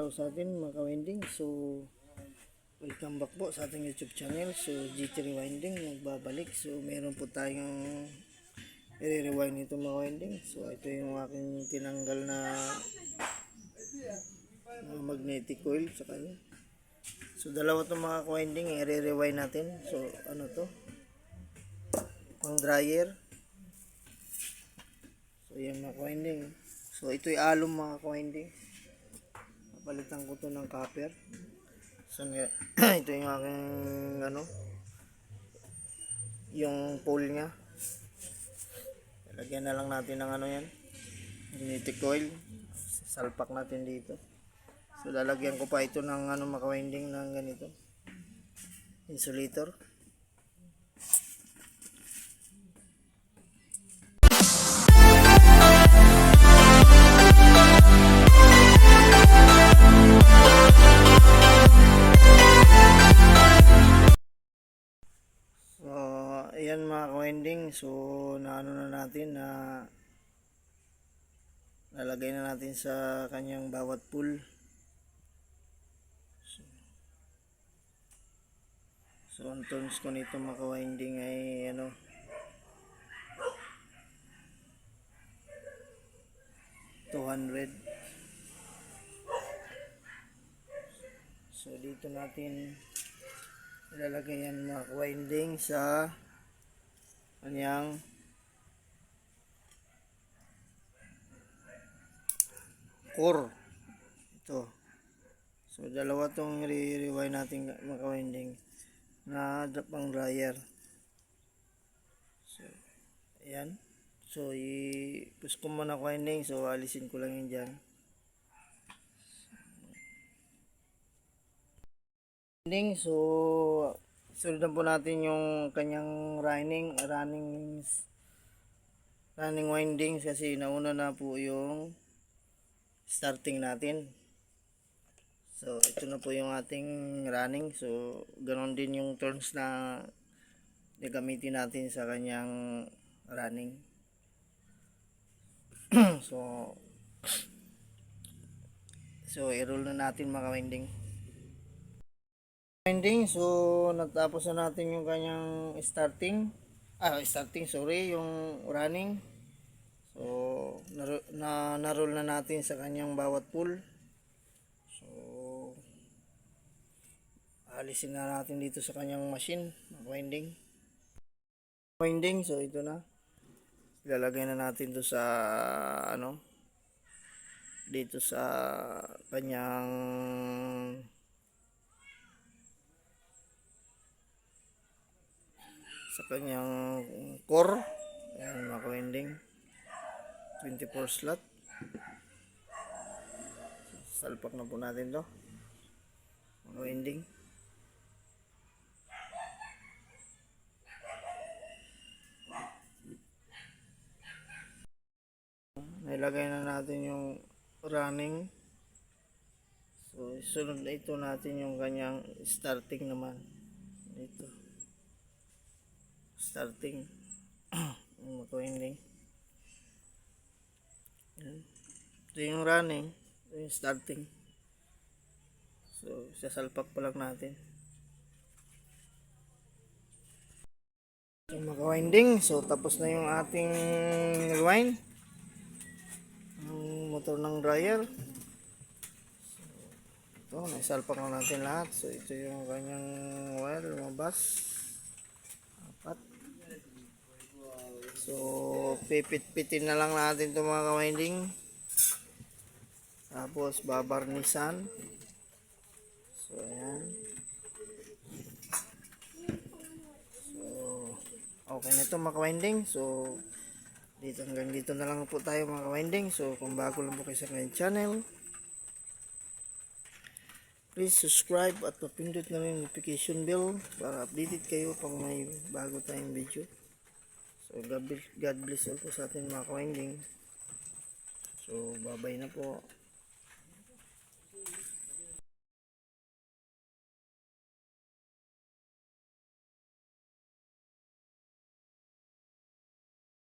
araw sa atin mga ka-winding. So, welcome back po sa ating YouTube channel. So, GT Rewinding nagbabalik. So, meron po tayong i-rewind ito mga ka-winding. So, ito yung aking tinanggal na magnetic coil sa kanya. So, dalawa itong mga ka-winding i-rewind natin. So, ano to? Pang dryer. So, yan mga ka-winding. So, ito'y alum mga ka-winding. Palitan ko to ng copper. So ito yung aking yung pole nya. Lagyan na lang natin ng yan, magnetic coil. Salpak natin dito. So lalagyan ko pa ito ng maka-winding ng ganito, insulator. Ayan mga ka-winding, so na natin na nalagay na natin sa kanyang bawat pool. So ang turns ko nito mga ka-winding ay 200. So dito natin ilalagay yan mga ka-winding sa kanyang core. Ito. So dalawa tong rewind natin mga ka-winding na pang dryer. So ayan. So i-push ko muna ka-winding. So alisin ko lang yun dyan. So sundan po natin yung kanyang running windings kasi nauna na po yung starting natin. So ito na po yung ating running. So ganoon din yung turns na gagamitin natin sa kanyang running. so i-roll na natin mga winding. So natapos na natin yung kanyang yung running. So na-roll na natin sa kanyang bawat pool. So alisin na natin dito sa kanyang machine, winding. So ito na. Ilalagay na natin to sa dito sa kanyang core. Ayan mga winding, 24 slot. Salpak na po natin to mga winding. Nilagay na natin yung running. So sunod na ito natin yung kanyang starting naman dito. Starting winding. Ito yung running, ito yung starting. So sasalpak pa lang natin yung maka-winding. So tapos na yung ating rewind ng motor ng dryer. So ito, naisalpak na natin lahat. So ito yung kanyang wire, lumabas. So pipit-pitin na lang natin itong mga ka-winding. Tapos babarnisan. So ayan. So okay na ito mga ka-winding. So hanggang dito na lang po tayo mga ka-winding. So kung bago lang po kayo sa aking channel, please subscribe at papindot na rin notification bell para updated kayo pag may bago tayong video. So God bless all po sa ating mga ka-winding. So bye bye na po.